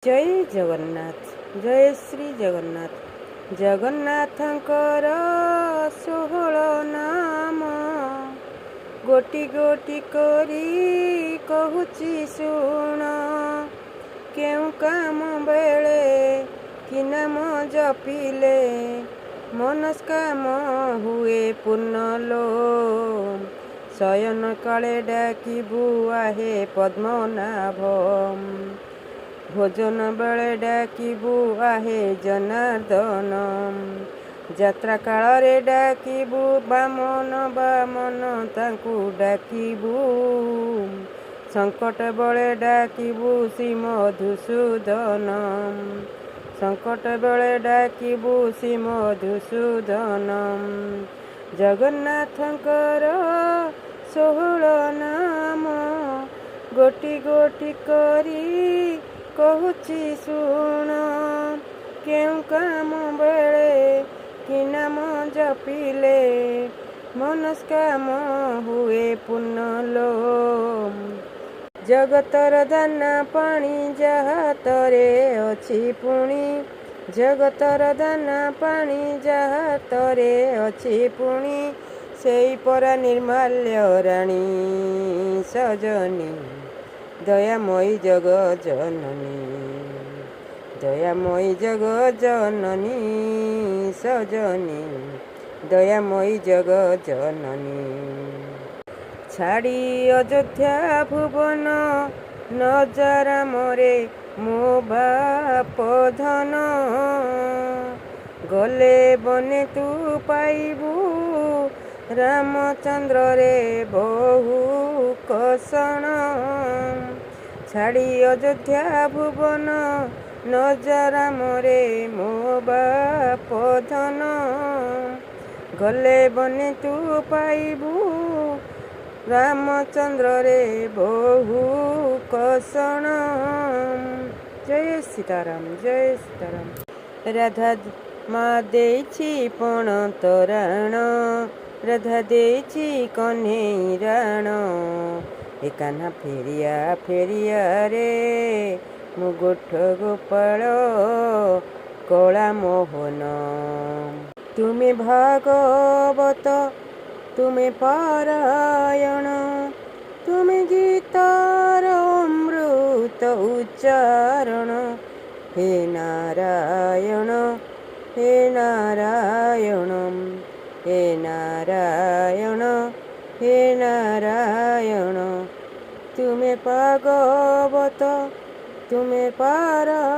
ଜୟ ଜଗନ୍ନାଥ। ଜୟ ଶ୍ରୀ ଜଗନ୍ନାଥ। ଜଗନ୍ନାଥଙ୍କର 16 ନାମ ଗୋଟି ଗୋଟି କରି କହୁଛି ଶୁଣ। କେଉଁ କାମ ବେଳେ କି ନାମ ଜପିଲେ ମନସ୍କାମ ହୁଏ ପୂର୍ଣ୍ଣ ଲୋ। ଶୟନ କାଳେ ଡାକିବୁ ଆହେ ପଦ୍ମନାଭ। ଭୋଜନ ବେଳେ ଡାକିବୁ ଆହେ ଜନାର୍ଦ୍ଦନ। ଯାତ୍ରା କାଳରେ ଡାକିବୁ ବାମନ ବାମନ ତାଙ୍କୁ ଡାକିବୁ। ସଙ୍କଟ ବେଳେ ଡାକିବୁ ଶ୍ରୀ ମଧୁସୂଦନ। ସଙ୍କଟ ବେଳେ ଡାକିବୁ ଶ୍ରୀ ମଧୁସୂଦନ। ଜଗନ୍ନାଥଙ୍କର 16 ନାମ ଗୋଟି ଗୋଟି କରି କହୁଛି ଶୁଣ। କେଉଁ କାମ ବେଳେ କି ନାମ ଜପିଲେ ମନସ୍କାମ ହୁଏ ପୂର୍ଣ୍ଣ ଲୋ। ଜଗତର ଦାନା ପାଣି ଯାହା ହାତରେ ଅଛି ପୁଣି। ଜଗତର ଦାନା ପାଣି ଯାହା ହାତରେ ଅଛି ପୁଣି। ସେଇ ପରା ନିର୍ମାଲ୍ୟ ରାଣୀ ସଜନୀ ଦୟାମୟୀ ଜଗଜନନୀ। ଦୟାମୟୀ ଜଗଜନନୀ ସଜନୀ ଦୟାମୟୀ ଜଗଜନନୀ। ଛାଡ଼ି ଅଯୋଧ୍ୟା ଭୁବନ ନଜରାମରେ ମୋ ବାପ ଧନ। ଗଲେ ବନେ ତୁ ପାଇବୁ ରାମଚନ୍ଦ୍ରରେ ବହୁ କଷଣ। ଛାଡ଼ି ଅଯୋଧ୍ୟା ଭୁବନ ନଜରାମରେ ମୋ ବାପ ଧନ। ଗଲେ ବନେ ତୁ ପାଇବୁ ରାମଚନ୍ଦ୍ରରେ ବହୁ କଷଣ। ଜୟ ସୀତାରାମ ଜୟ ସୀତାରାମ। ରାଧା ମା ଦେଇଛି ପଣ ତୋରାଣ। ରାଧା ଦେଇଛି କହ୍ନେଇ ରାଣ। ଏ କାହ୍ନା ଫେରିଆ ଫେରିଆ ରେ ମୁଁ ଗୋଠ ଗୋପାଳ କଳା ମୋହନ। ତୁମେ ଭାଗବତ ତୁମେ ପାରାୟଣ। ତୁମେ ଗୀତାର ଅମୃତ ଉଚ୍ଚାରଣ। ହେ ନାରାୟଣ ହେ ନାରାୟଣ ହେ ନାରାୟଣ ହେ ନାରାୟଣ। ତୁମେ ଭାଗବତ ତୁମେ ପାରାୟଣ।